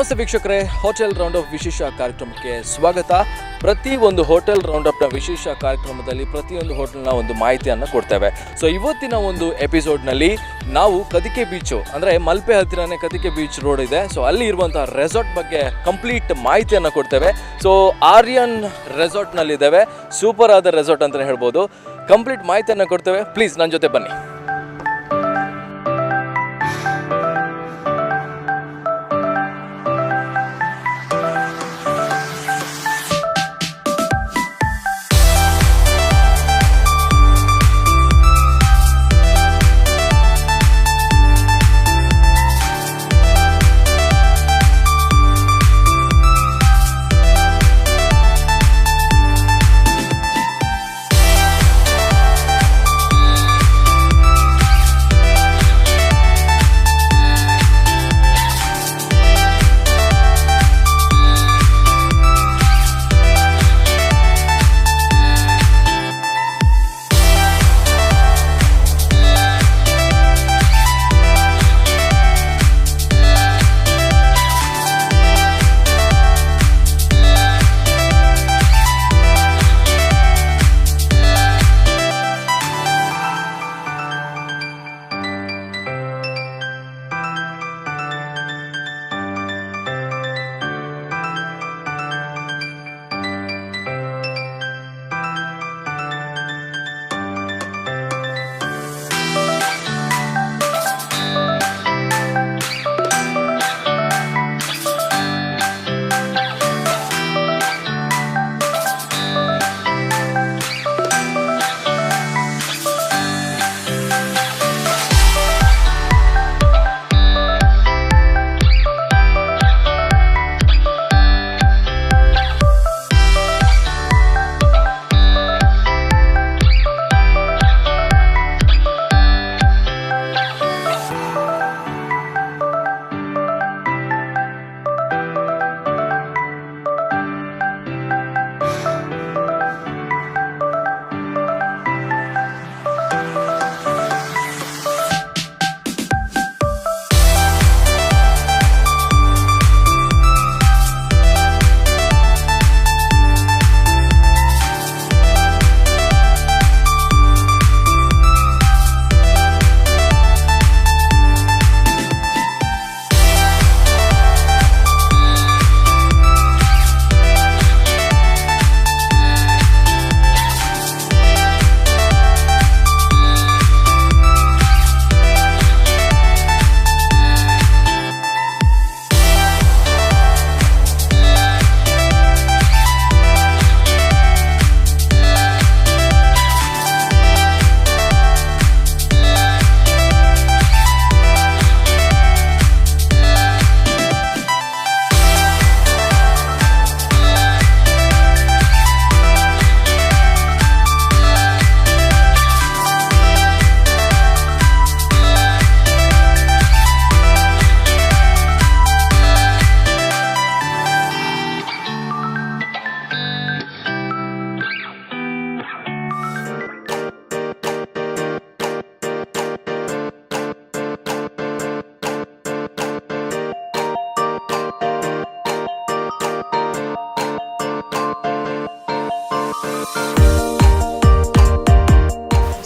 ನಮಸ್ತೆ ವೀಕ್ಷಕರೇ, hotel round up ವಿಶೇಷ ಕಾರ್ಯಕ್ರಮಕ್ಕೆ ಸ್ವಾಗತ. ಪ್ರತಿ ಒಂದು ಹೋಟೆಲ್ ರೌಂಡಪ್ನ ವಿಶೇಷ ಕಾರ್ಯಕ್ರಮದಲ್ಲಿ ಪ್ರತಿಯೊಂದು ಹೋಟೆಲ್ನ ಒಂದು ಮಾಹಿತಿಯನ್ನು ಕೊಡ್ತೇವೆ. ಸೊ ಇವತ್ತಿನ ಒಂದು ಎಪಿಸೋಡ್ನಲ್ಲಿ ನಾವು ಕದಿಕೆ ಬೀಚು ಅಂದರೆ ಮಲ್ಪೆ ಹತ್ತಿರನೇ ಕದಿಕೆ ಬೀಚ್ ರೋಡ್ ಇದೆ. ಸೊ ಅಲ್ಲಿ ಇರುವಂಥ ರೆಸಾರ್ಟ್ ಬಗ್ಗೆ ಕಂಪ್ಲೀಟ್ ಮಾಹಿತಿಯನ್ನು ಕೊಡ್ತೇವೆ. ಸೊ ಆರ್ಯನ್ ರೆಸಾರ್ಟ್ನಲ್ಲಿದ್ದೇವೆ. ಸೂಪರ್ ಆದ ರೆಸಾರ್ಟ್ ಅಂತಲೇ ಹೇಳ್ಬೋದು. ಕಂಪ್ಲೀಟ್ ಮಾಹಿತಿಯನ್ನು ಕೊಡ್ತೇವೆ. ಪ್ಲೀಸ್ ನನ್ನ ಜೊತೆ ಬನ್ನಿ.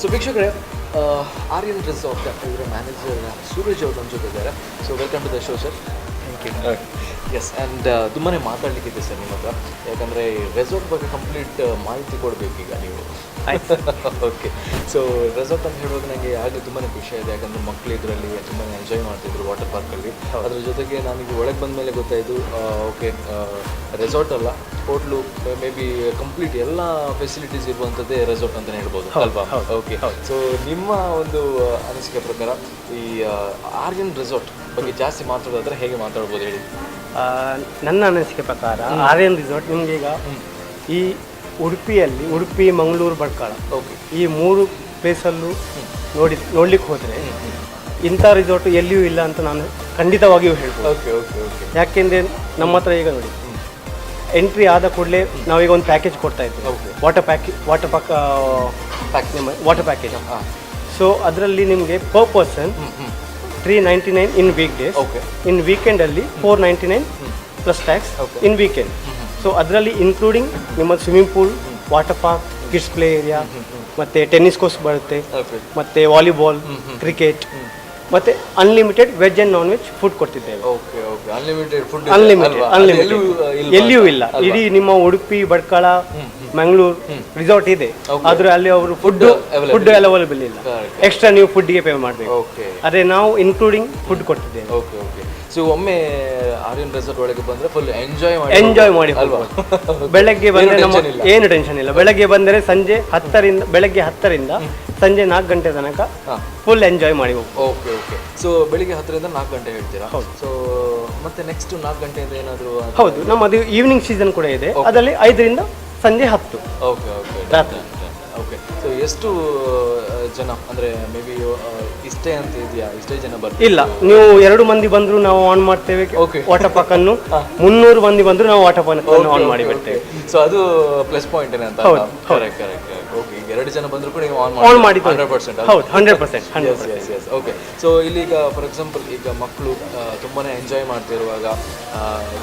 ಸೊ ವೀಕ್ಷಕರೇ, ಆರ್ಯನ್ ರೆಸಾರ್ಟ್ ಇವರ ಮ್ಯಾನೇಜರ್ ಸೂರಜ್ ಅವರು ನಮ್ಮ ಜೊತೆ ಇದ್ದಾರೆ. So welcome to the show sir. Thank you. Yes, and ತುಂಬಾ ಮಾತಾಡಲಿಕ್ಕಿದೆ ಸರ್ ನಿಮ್ಮ ಹತ್ರ. ಯಾಕಂದರೆ ರೆಸಾರ್ಟ್ ಬಗ್ಗೆ ಕಂಪ್ಲೀಟ್ ಮಾಹಿತಿ ಕೊಡಬೇಕೀಗ ನೀವು. ಓಕೆ. ಸೊ ರೆಸಾರ್ಟ್ ಅಂತ ಹೇಳುವಾಗ ನನಗೆ ಆಗಲೇ ತುಂಬಾ ಖುಷಿ ಇದೆ. ಯಾಕಂದರೆ ಮಕ್ಕಳು ಇದರಲ್ಲಿ ತುಂಬಾ ಎಂಜಾಯ್ ಮಾಡ್ತಿದ್ರು ವಾಟರ್ ಪಾರ್ಕಲ್ಲಿ. ಅದ್ರ ಜೊತೆಗೆ ನನಗೆ ಒಳಗೆ ಬಂದ ಮೇಲೆ ಗೊತ್ತಾಯಿತು, ಓಕೆ ರೆಸಾರ್ಟ್ ಅಲ್ಲ, ಹೋಟ್ಲು, ಮೇ ಬಿ ಕಂಪ್ಲೀಟ್ ಎಲ್ಲ ಫೆಸಿಲಿಟೀಸ್ ಇರುವಂಥದ್ದೇ ರೆಸಾರ್ಟ್ ಅಂತಲೇ ಹೇಳ್ಬೋದು ಅಲ್ವಾ? ಓಕೆ. ಸೊ ನಿಮ್ಮ ಒಂದು ಅನಿಸಿಕೆ ಪ್ರಕಾರ ಈ ಆರ್ಯನ್ ರೆಸಾರ್ಟ್ ಬಗ್ಗೆ ಜಾಸ್ತಿ ಮಾತಾಡೋದಾದ್ರೆ ಹೇಗೆ ಮಾತಾಡ್ಬೋದು ಹೇಳಿ? ನನ್ನ ಅನಿಸಿಕೆ ಪ್ರಕಾರ ಆರ್ಯನ್ ರೆಸಾರ್ಟ್ ನಿಮಗೆ ಈಗ ಈ ಉಡುಪಿ, ಮಂಗಳೂರು, ಭಟ್ಕಳ, ಓಕೆ, ಈ 3 ಪ್ಲೇಸಲ್ಲೂ ನೋಡ್ಲಿಕ್ಕೆ ಹೋದರೆ ಇಂಥ ರಿಸಾರ್ಟ್ ಎಲ್ಲಿಯೂ ಇಲ್ಲ ಅಂತ ನಾನು ಖಂಡಿತವಾಗಿಯೂ ಹೇಳ್ಬೋದು. Okay okay okay. ಯಾಕೆಂದರೆ ನಮ್ಮ ಹತ್ರ ಈಗ ನೋಡಿ ಎಂಟ್ರಿ ಆದ ಕೂಡಲೇ ನಾವೀಗ ಒಂದು ಪ್ಯಾಕೇಜ್ ಕೊಡ್ತಾ ಇದ್ದೀವಿ, ವಾಟರ್ ಪ್ಯಾಕೇಜ್. ಸೊ ಅದರಲ್ಲಿ ನಿಮಗೆ per person 399 in week days. Okay. In weekend ಅಲ್ಲಿ 499 plus tax in weekend. So ಅದರಲ್ಲಿ ಇನ್ಕ್ಲೂಡಿಂಗ್ ನಿಮ್ಮ swimming pool, water park, kids play area, ಮತ್ತೆ ಟೆನ್ನಿಸ್ ಕೋರ್ಸ್ ಬರುತ್ತೆ, ಮತ್ತೆ ವಾಲಿಬಾಲ್, ಕ್ರಿಕೆಟ್, ಮತ್ತೆ unlimited veg and non veg food ಕೊಡ್ತಿದ್ದೇವೆ. Unlimited ಎಲ್ಲಿಯೂ ಇಲ್ಲ. ಇಡೀ ನಿಮ್ಮ ಉಡುಪಿ, ಭಟ್ಕಳ, ಮಂಗಳೂರು ರಿಸಾರ್ಟ್ ಇದೆ, ಆದ್ರೆ ಅಲ್ಲಿ ಅವರು ಫುಡ್ ಅವೈಲೇಬಲ್ ಇಲ್ಲ. ಎಕ್ಸ್ಟ್ರಾ ನೀವು ಫುಡ್ಗೆ ಪೇ ಮಾಡಬೇಕು. ಅದೇ ನಾವು ಇನ್ಕ್ಲೂಡಿಂಗ್ ಫುಡ್ ಕೊಡ್ತಿದ್ದೇವೆ. ಸೊ ಒಮ್ಮೆ ಆರ್ಯನ್ ರೆಸಾರ್ಟ್ ಒಳಗೆ ಬಂದ್ರೆ ಫುಲ್ ಎಂಜಾಯ್ ಮಾಡಿ ಅಲ್ವಾ. ಬೆಳಗ್ಗೆ ಬಂದ್ರೆ ನಮ್ಮ ಏನು ಟೆನ್ಷನ್ ಇಲ್ಲ. ಬೆಳಗ್ಗೆ ಬಂದರೆ ಬೆಳಗ್ಗೆ 10ರಿಂದ ಸಂಜೆ 4 ಗಂಟೆ ತನಕ ಫುಲ್ ಎಂಜಾಯ್ ಮಾಡಿ ಹೋಗ್ಬೋದು. ಓಕೆ. ಸೊ ಬೆಳಿಗ್ಗೆ 10ರಿಂದ 4 ಗಂಟೆ ಹೇಳ್ತೀರಾ? ಸೊ ಮತ್ತೆ ನೆಕ್ಸ್ಟ್ 4 ಗಂಟೆಯಿಂದ ಏನಾದರೂ? ಹೌದು, ನಮ್ಮದು ಈವ್ನಿಂಗ್ ಸೀಸನ್ ಕೂಡ ಇದೆ. ಅದರಲ್ಲಿ 5ರಿಂದ ಸಂಜೆ 10. ರಾತ್ರಿ. ಓಕೆ. ಸೊ ಎಷ್ಟು ಜನ ಅಂದರೆ ಮೇ ಬಿ ಇಷ್ಟೇ ಅಂತ ಇದೆಯಾ? ಇಷ್ಟೇ ಜನ ಬರ್ತಾರೆ? ಇಲ್ಲ, ನೀವು 2 ಮಂದಿ ಬಂದರೂ ನಾವು ಆನ್ ಮಾಡ್ತೇವೆ ವಾಟರ್ ಪಾರ್ಕ್ ಅನ್ನು. 300 ಮಂದಿ ಬಂದರೂ ನಾವು ವಾಟರ್ ಪಾರ್ಕ್ ಅನ್ನು ಆನ್ ಮಾಡಿ ಬಿಡ್ತೇವೆ. ಸೊ ಅದು ಪ್ಲಸ್ ಪಾಯಿಂಟ್ ಅಂತ? ಕರೆಕ್ಟ್. ಓಕೆ. 2 ಜನ ಬಂದರೂ ಕೂಡ ನೀವು ಆನ್ ಮಾಡಿ 100%? ಹೌದು, 100%. ಓಕೆ. ಸೊ ಇಲ್ಲಿಗ ಫಾರ್ ಎಕ್ಸಾಂಪಲ್ ಈಗ ಮಕ್ಕಳು ತುಂಬಾ ಎಂಜಾಯ್ ಮಾಡ್ತಿರುವಾಗ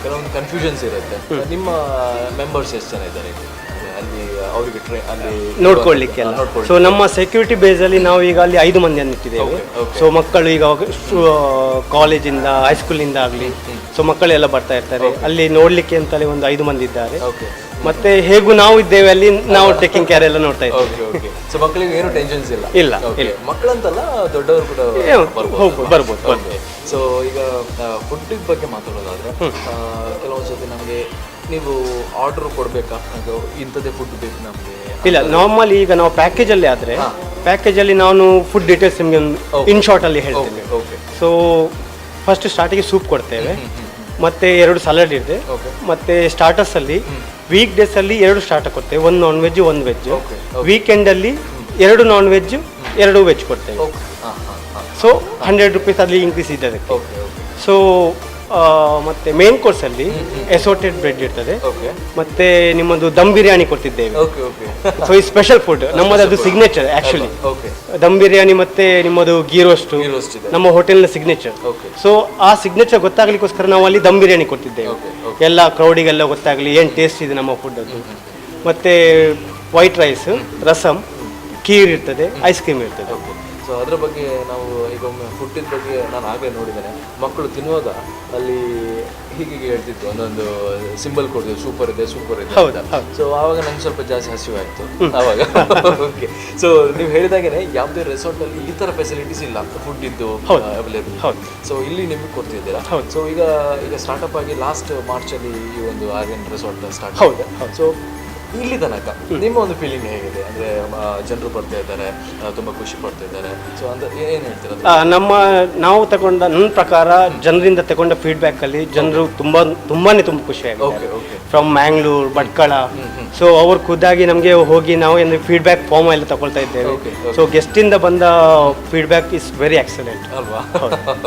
ಕೆಲವೊಂದು ಕನ್ಫ್ಯೂಷನ್ಸ್ ಇರುತ್ತೆ. ನಿಮ್ಮ ಮೆಂಬರ್ಸ್ ಎಷ್ಟು ಜನ ಇದ್ದಾರೆ ಅಲ್ಲಿ? ಅವರಿಗೆ ಅಲ್ಲಿ ನೋಡ್ಕೊಳ್ಳಿಕ್ಕೆಲ್ಲ. ಸೊ ನಮ್ಮ ಸೆಕ್ಯೂರಿಟಿ ಬೇಸ್ ಅಲ್ಲಿ ನಾವು ಈಗ ಅಲ್ಲಿ 5 ಮಂದಿಯನ್ನು ಇಟ್ಟಿದ್ದೇವೆ. ಸೊ ಮಕ್ಕಳು ಈಗ ಕಾಲೇಜಿಂದ, ಹೈಸ್ಕೂಲಿಂದ ಆಗಲಿ, ಸೊ ಮಕ್ಕಳೆಲ್ಲ ಬರ್ತಾ ಇರ್ತಾರೆ. ಅಲ್ಲಿ ನೋಡ್ಲಿಕ್ಕೆ ಅಂತಲೇ ಒಂದು 5 ಮಂದಿ ಇದ್ದಾರೆ. ಮತ್ತೆ ಹೇಗೂ ನಾವು ಇದ್ದೇವೆ ಅಲ್ಲಿ, ನಾವು ಟೇಕಿಂಗ್ ಕೇರ್ ಎಲ್ಲ ನೋಡ್ತಾ ಇದ್ದೇವೆ. ಸೊ ಮಕ್ಕಳಿಗೆ ಏನು ಟೆನ್ಷನ್ಸ್ ಇಲ್ಲ? ಇಲ್ಲ. ಮಕ್ಕಳಂತಲ್ಲ, ದೊಡ್ಡವರು ಕೂಡ ಬರ್ಬೋದು. ಸೊ ಈಗ ಫುಡ್ ಬಗ್ಗೆ ಮಾತಾಡೋದಾದ್ರೆ, ಕೆಲವೊಂದು ಸತಿ ನಮಗೆ ನೀವು ಆರ್ಡರ್ ಕೊಡಬೇಕಾ, ಇಂಥದ್ದೇ ಫುಡ್ ಬೇಕು ನಮಗೆ? ಇಲ್ಲ, ನಾರ್ಮಲಿ ಈಗ ನಾವು ಪ್ಯಾಕೇಜಲ್ಲಿ ಆದರೆ ಪ್ಯಾಕೇಜಲ್ಲಿ ನಾನು ಫುಡ್ ಡೀಟೇಲ್ಸ್ ನಿಮಗೆ ಇನ್ ಶಾರ್ಟಲ್ಲಿ ಹೇಳ್ತೇನೆ. ಸೊ ಫಸ್ಟ್ ಸ್ಟಾರ್ಟಿಗೆ ಸೂಪ್ ಕೊಡ್ತೇವೆ, ಮತ್ತೆ 2 ಸಲಾಡ್ ಇದೆ, ಮತ್ತೆ ಸ್ಟಾರ್ಟರ್ಸಲ್ಲಿ ವೀಕ್ ಡೇಸಲ್ಲಿ 2 ಸ್ಟಾರ್ಟರ್ ಕೊಡ್ತೇವೆ, 1 ನಾನ್ ವೆಜ್ 1 ವೆಜ್. ವೀಕೆಂಡಲ್ಲಿ 2 ನಾನ್ ವೆಜ್ 2 ವೆಜ್ ಕೊಡ್ತೇವೆ. ಸೊ 100 ರುಪೀಸ್ ಅಲ್ಲಿ ಇನ್ಕ್ರೀಸ್ ಇದೆ ಅದಕ್ಕೆ. ಸೊ ಮತ್ತೆ ಮೇನ್ ಕೋರ್ಸಲ್ಲಿ ಎಸೋಟೆಡ್ ಬ್ರೆಡ್ ಇರ್ತದೆ, ಮತ್ತೆ ನಿಮ್ಮದು ದಮ್ ಬಿರಿಯಾನಿ ಕೊಡ್ತಿದ್ದೇವೆ. ಸೊ ಈ ಸ್ಪೆಷಲ್ ಫುಡ್ ನಮ್ಮದು, ಅದು ಸಿಗ್ನೇಚರ್ ಆಕ್ಚುಲಿ. ದಮ್ ಬಿರಿಯಾನಿ ಮತ್ತೆ ನಿಮ್ಮದು ಗೀ ರೋಸ್ಟ್ ನಮ್ಮ ಹೋಟೆಲ್ನ ಸಿಗ್ನೇಚರ್. ಸೊ ಆ ಸಿಗ್ನೇಚರ್ ಗೊತ್ತಾಗ್ಲಿಕ್ಕೋಸ್ಕರ ನಾವು ಅಲ್ಲಿ ದಮ್ ಬಿರಿಯಾನಿ ಕೊಡ್ತಿದ್ದೇವೆ, ಎಲ್ಲ ಕ್ರೌಡಿಗೆಲ್ಲ ಗೊತ್ತಾಗಲಿ ಏನು ಟೇಸ್ಟ್ ಇದೆ ನಮ್ಮ ಫುಡ್ ಅದು. ಮತ್ತೆ ವೈಟ್ ರೈಸ್, ರಸಮ್, ಖೀರ್ ಇರ್ತದೆ, ಐಸ್ ಕ್ರೀಮ್ ಇರ್ತದೆ. ಸೊ ಅದ್ರ ಬಗ್ಗೆ ನಾವು ಈಗ ಒಮ್ಮೆ ಫುಡ್ಡಿನ ಬಗ್ಗೆ ನಾನು ಆಗಲೇ ನೋಡಿದ್ದೇನೆ. ಮಕ್ಕಳು ತಿನ್ನುವಾಗ ಅಲ್ಲಿ ಹೀಗೆ ಹೇಳ್ತಿತ್ತು, ಒಂದೊಂದು ಸಿಂಬಲ್ ಕೊಡ್ತಿದ್ರು, ಸೂಪರ್ ಇದೆ. ಸೊ ಆವಾಗ ನಂಗೆ ಸ್ವಲ್ಪ ಜಾಸ್ತಿ ಹಸಿವಾಯಿತು ಆವಾಗ. ಓಕೆ. ಸೊ ನೀವು ಹೇಳಿದಾಗೇ ಯಾವುದೇ ರೆಸಾರ್ಟಲ್ಲಿ ಈ ಥರ ಫೆಸಿಲಿಟೀಸ್ ಇಲ್ಲ, ಫುಡ್ ಇದ್ದು ಅವೈಲೇಬಲ್. ಸೊ ಇಲ್ಲಿ ನಿಮಗೆ ಕೊಡ್ತಿದ್ದೀರಾ? ಸೊ ಈಗ ಸ್ಟಾರ್ಟಪ್ ಆಗಿ ಲಾಸ್ಟ್ ಮಾರ್ಚಲ್ಲಿ ಈ ಒಂದು ಆರ್ಯನ್ ರೆಸಾರ್ಟ್ ಸ್ಟಾರ್ಟ್ ಆಗಿದೆ. ಸೊ ಇಲ್ಲಿ ತನಕ ನಿಮ್ಮ ಒಂದು ಫೀಲಿಂಗ್ ಹೇಗಿದೆ? ಅಂದರೆ ಜನರು ಬರ್ತಾ ಇದ್ದಾರೆ, ತುಂಬ ಖುಷಿ ಪಡ್ತಾ ಇದ್ದಾರೆ. ಸೊ ಅಂದ್ರೆ ಏನು ಹೇಳ್ತೀರಾ? ನನ್ನ ಪ್ರಕಾರ ಜನರಿಂದ ತಗೊಂಡ ಫೀಡ್ಬ್ಯಾಕಲ್ಲಿ ಜನರು ತುಂಬಾನೇ ಖುಷಿಯಾಗಿದೆ. ಫ್ರಮ್ ಮ್ಯಾಂಗ್ಳೂರ್, ಭಟ್ಕಳ. ಸೊ ಅವ್ರು ಖುದ್ದಾಗಿ ನಮಗೆ ಹೋಗಿ ನಾವು ಏನು ಫೀಡ್ಬ್ಯಾಕ್ ಫಾರ್ಮ್ ಎಲ್ಲ ತಗೊಳ್ತಾ ಇದ್ದೇವೆ. ಸೊ ಗೆಸ್ಟಿಂದ ಬಂದ ಫೀಡ್ಬ್ಯಾಕ್ ಇಸ್ ವೆರಿ ಎಕ್ಸಲೆಂಟ್ ಅಲ್ವಾ?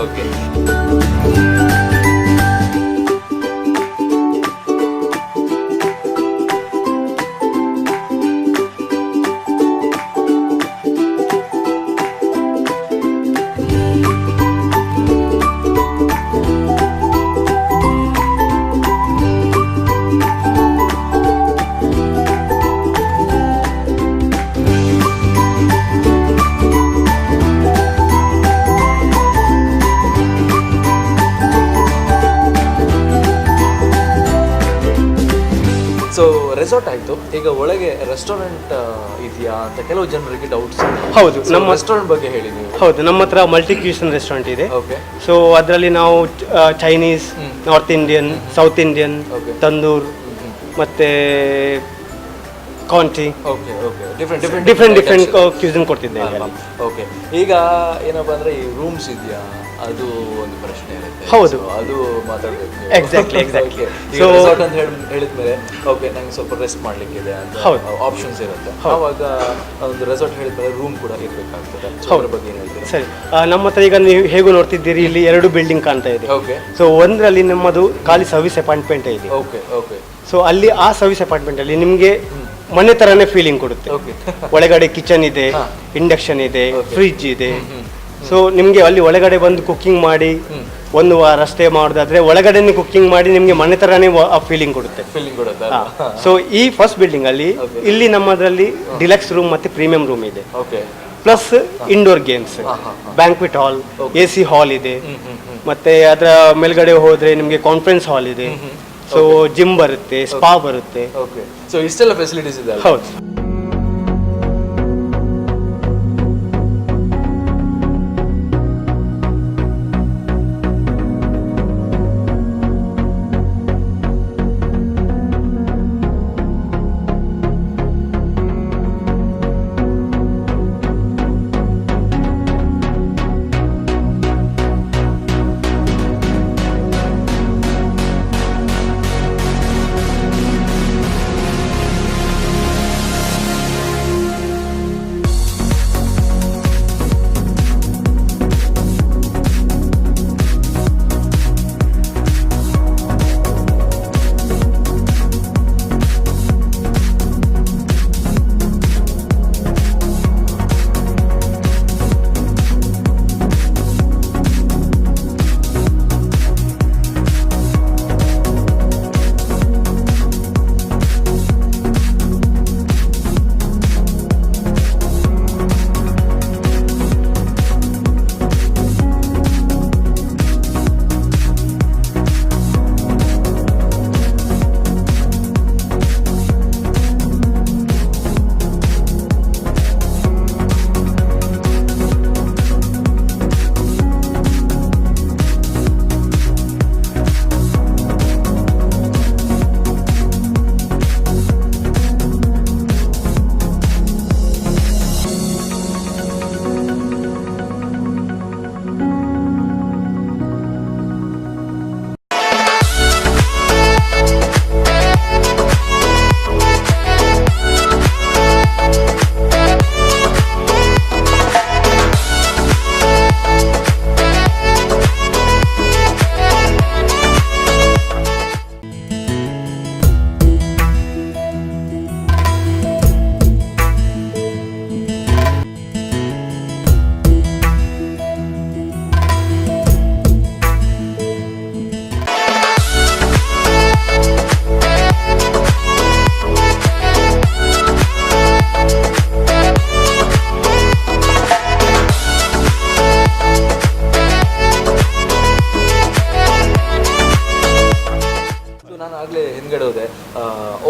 ಓಕೆ. ಸೊ ರೆಸಾರ್ಟ್ ಆಯಿತು, ಈಗ ಒಳಗೆ ರೆಸ್ಟೋರೆಂಟ್ ಇದೆಯಾ ಅಂತ ಕೆಲವು ಜನರಿಗೆ ಡೌಟ್ಸ್. ಹೌದು, ನಮ್ಮ ರೆಸ್ಟೋರೆಂಟ್ ಬಗ್ಗೆ ಹೇಳಿ ನೀವು. ಹೌದು, ನಮ್ಮ ಹತ್ರ ಮಲ್ಟಿ ಕ್ಯೂಷನ್ ರೆಸ್ಟೋರೆಂಟ್ ಇದೆ. ಓಕೆ. ಸೊ ಅದರಲ್ಲಿ ನಾವು Chinese, north Indian, south Indian, tandoor, ಮತ್ತೆ ಕಾಂಟಿ, ಡಿಫ್ರೆಂಟ್ ಕ್ಯೂಸಿನ್ ಕೊಡ್ತಿದ್ದೇವೆ. ಓಕೆ. ಈಗ ಏನಪ್ಪ ಅಂದರೆ ಈ ರೂಮ್ಸ್ ಇದೆಯಾ, ಅದು ಒಂದು ಪ್ರಶ್ನೆ ಇರುತ್ತೆ. ಹೌದು, ಅದು ಮಾತಾಡಬೇಕು. ಎಕ್ಸಾಕ್ಟ್ಲಿ. ಸೊ ರೆಸಾರ್ಟ್ ಅಂತ ಹೇಳಿದ್ಮೇಲೆ ಓಕೆ ನಂಗೆ ಸ್ವಲ್ಪ ರೆಸ್ಟ್ ಮಾಡಲಿಕ್ಕಿದೆ ಅಂತ ಆಪ್ಷನ್ಸ್ ಇರುತ್ತೆ. ಆವಾಗ ಒಂದು ರೆಸಾರ್ಟ್ ಹೇಳಿದ್ಮೇಲೆ ರೂಮ್ ಕೂಡ ಇರಬೇಕಾಗ್ತದೆ. ಅದ್ರ ಬಗ್ಗೆ ಏನು ಹೇಳ್ತೀರಾ? ಸರಿ, ನಮ್ಮ ಹತ್ರ ಈಗ ನೀವು ಹೇಗೂ ನೋಡ್ತಿದ್ದೀರಿ, ಇಲ್ಲಿ 2 ಬಿಲ್ಡಿಂಗ್ ಕಾಣ್ತಾ ಇದೆ. ಓಕೆ. ಸೊ ಒಂದರಲ್ಲಿ ನಮ್ಮದು ಖಾಲಿ ಸರ್ವಿಸ್ ಅಪಾರ್ಟ್ಮೆಂಟ್ ಇದೆ. ಓಕೆ. ಸೊ ಅಲ್ಲಿ ಆ ಸರ್ವಿಸ್ ಅಪಾರ್ಟ್ಮೆಂಟ್ ಅಲ್ಲಿ ನಿಮಗೆ ಮನೆ ತರನೇ ಫೀಲಿಂಗ್ ಕೊಡುತ್ತೆ. ಒಳಗಡೆ ಕಿಚನ್ ಇದೆ, ಇಂಡಕ್ಷನ್ ಇದೆ, ಫ್ರಿಡ್ಜ್ ಇದೆ, ಸೊ ನಿಮಗೆ ಅಲ್ಲಿ ಒಳಗಡೆ ಬಂದು ಕುಕ್ಕಿಂಗ್ ಮಾಡಿ 1 ವಾರ ಸ್ಟೇ ಮಾಡೋದಾದ್ರೆ ಒಳಗಡೆನೆ ಕುಕ್ಕಿಂಗ್ ಮಾಡಿ ನಿಮಗೆ ಮನೆ ತರನೇ ಆ ಫೀಲಿಂಗ್ ಕೊಡುತ್ತೆ. ಸೊ ಈ ಫಸ್ಟ್ ಬಿಲ್ಡಿಂಗ್ ಅಲ್ಲಿ ಇಲ್ಲಿ ನಮ್ಮದ್ರಲ್ಲಿ ಡಿಲಕ್ಸ್ ರೂಮ್ ಮತ್ತೆ ಪ್ರೀಮಿಯಂ ರೂಮ್ ಇದೆ, ಪ್ಲಸ್ ಇಂಡೋರ್ ಗೇಮ್ಸ್, ಬ್ಯಾಂಕ್ವೆಟ್ ಹಾಲ್, AC ಹಾಲ್ ಇದೆ, ಮತ್ತೆ ಅದರ ಮೇಲ್ಗಡೆ ಹೋದ್ರೆ ನಿಮಗೆ ಕಾನ್ಫರೆನ್ಸ್ ಹಾಲ್ ಇದೆ, ಸೊ ಜಿಮ್ ಬರುತ್ತೆ, ಸ್ಪಾ ಬರುತ್ತೆ. ಸೊ ಇಷ್ಟೆಲ್ಲ ಫೆಸಿಲಿಟೀಸ್ ಇದೆ. ಹೌದು.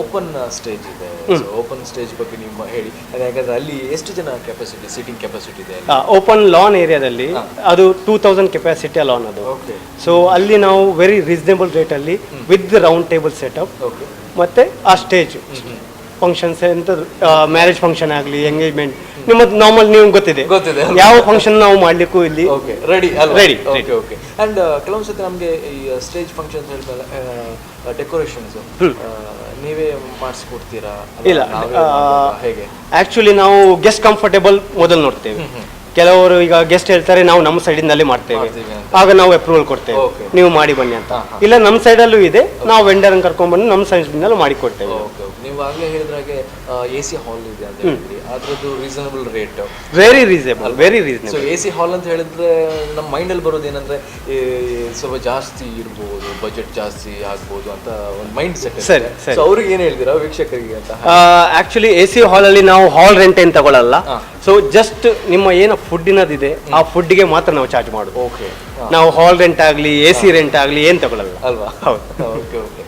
ಓಪನ್ ಸ್ಟೇಜ್ ಇದೆ. ಓಪನ್ ಸ್ಟೇಜ್ ಬಗ್ಗೆ ನೀವು ಹೇಳಿ, ಯಾಕಂದ್ರೆ ಅಲ್ಲಿ ಎಷ್ಟು ಜನ ಕೆಪಾಸಿಟಿ, ಸೀಟಿಂಗ್ ಕೆಪಾಸಿಟಿ ಇದೆ? ಓಪನ್ ಲಾನ್ ಏರಿಯಾದಲ್ಲಿ ಅದು 2000 ಕೆಪಾಸಿಟಿ ಲಾನ್ ಅದು. ಸೊ ಅಲ್ಲಿ ನಾವು ವೆರಿ ರೀಸನೇಬಲ್ ರೇಟ್ ಅಲ್ಲಿ ವಿತ್ ರೌಂಡ್ ಟೇಬಲ್ ಸೆಟಪ್ ಮತ್ತೆ ಆ ಸ್ಟೇಜ್ ಫಂಕ್ಷನ್ಸ್ ಎಂತ ಮ್ಯಾರೇಜ್ ಫಂಕ್ಷನ್ ಆಗಲಿ, ಎಂಗೇಜ್ಮೆಂಟ್, ನಿಮ್ಮದು ನಾರ್ಮಲ್ ನೀವು ಗೊತ್ತಿದೆ ಯಾವ ಫಂಕ್ಷನ್ ನಾವು ಮಾಡ್ಲಿಕ್ಕೂ ಇಲ್ಲಿ ರೆಡಿ. ಅಂಡ್ ಕೆಲವೊಂದು ಸತಿ ನಮಗೆ ಈ ಸ್ಟೇಜ್ ಫಂಕ್ಷನ್ಸ್ ಹೇಳಿದ್ಮೇಲೆ ಡೆಕೋರೇಷನ್ಸ್ ನೀವೇ ಮಾಡಿಸ್ಕೊಡ್ತೀರಾ? ಇಲ್ಲ, ಹೇಗೆ? ಆಕ್ಚುಲಿ ನಾವು ಗೆಸ್ಟ್ ಕಂಫರ್ಟೇಬಲ್ ಮೊದಲು ನೋಡ್ತೇವೆ. ಕೆಲವರು ಈಗ ಗೆಸ್ಟ್ ಹೇಳ್ತಾರೆ ನಾವು ನಮ್ಮ ಸೈಡಿಂದಲೇ ಮಾಡ್ತೇವೆ, ಆಗ ನಾವು ಅಪ್ರೂವಲ್ ಕೊಡ್ತೇವೆ, ನೀವು ಮಾಡಿ ಬನ್ನಿ ಅಂತ. ಇಲ್ಲ, ನಮ್ಮ ಸೈಡಲ್ಲೂ ಇದೆ, ನಾವು ವೆಂಡರ್ ಕರ್ಕೊಂಡ್ ಬಂದು ನಮ್ಮ ಸೈಡಿಂದಲೂ ಮಾಡಿ ಕೊಡ್ತೇವೆ. ನೀವು ಆಗಲೇ ಹೇಳಿದ್ರಾಗೆ AC ಹಾಲ್ ಇದೆ ಅಂತ ಹೇಳಿದ್ರಿ, ಅದ್ರದ್ದು reasonable rate? Very reasonable, very reasonable. So AC ಹಾಲ್ ಅಂತ ಹೇಳಿದ್ರೆ ನಮ್ಮ ಮೈಂಡಲ್ಲಿ ಬರೋದು ಏನಂದ್ರೆ ಸ್ವಲ್ಪ ಜಾಸ್ತಿ ಇರ್ಬೋದು, ಬಜೆಟ್ ಜಾಸ್ತಿ ಆಗ್ಬೋದು ಅಂತ ಒಂದು ಮೈಂಡ್ ಸೆಟ್. ಸರಿ, ಸೊ ಅವ್ರಿಗೆ ಏನು ಹೇಳ್ತೀರಾ ವೀಕ್ಷಕರಿಗೆ ಅಂತ? ಆಕ್ಚುಲಿ AC ಹಾಲ್ ಅಲ್ಲಿ ನಾವು ಹಾಲ್ ರೆಂಟ್ ಏನು ತಗೊಳ್ಳಲ್ಲ. ಸೊ ಜಸ್ಟ್ ನಿಮ್ಮ ಏನು ಫುಡ್ಡಿನದಿದೆ ಆ ಫುಡ್ಗೆ ಮಾತ್ರ ನಾವು ಚಾರ್ಜ್ ಮಾಡೋದು. ಓಕೆ, ನಾವು ಹಾಲ್ ರೆಂಟ್ ಆಗಲಿ AC ರೆಂಟ್ ಆಗಲಿ ಏನು ತಗೊಳ್ಳಲ್ಲ ಅಲ್ವಾ? ಹೌದು. Okay okay.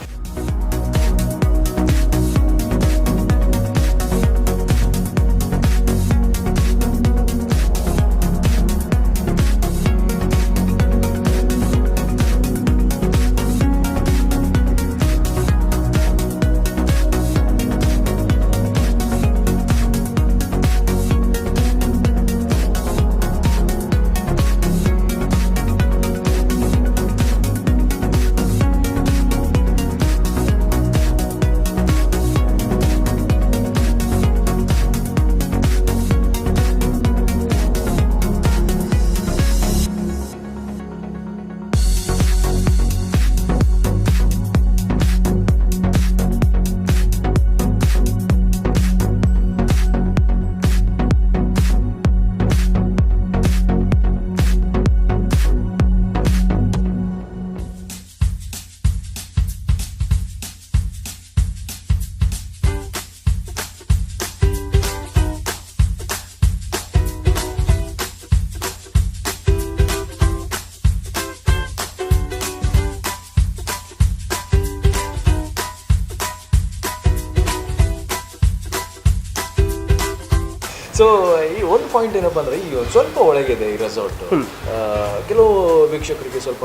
ಸೊ ಈ ಒಂದು ಪಾಯಿಂಟ್ ಏನಪ್ಪ ಅಂದರೆ ಈ ಒಂದು ಸ್ವಲ್ಪ ಒಳಗಿದೆ ಈ ರೆಸಾರ್ಟ್. ಕೆಲವು ವೀಕ್ಷಕರಿಗೆ ಸ್ವಲ್ಪ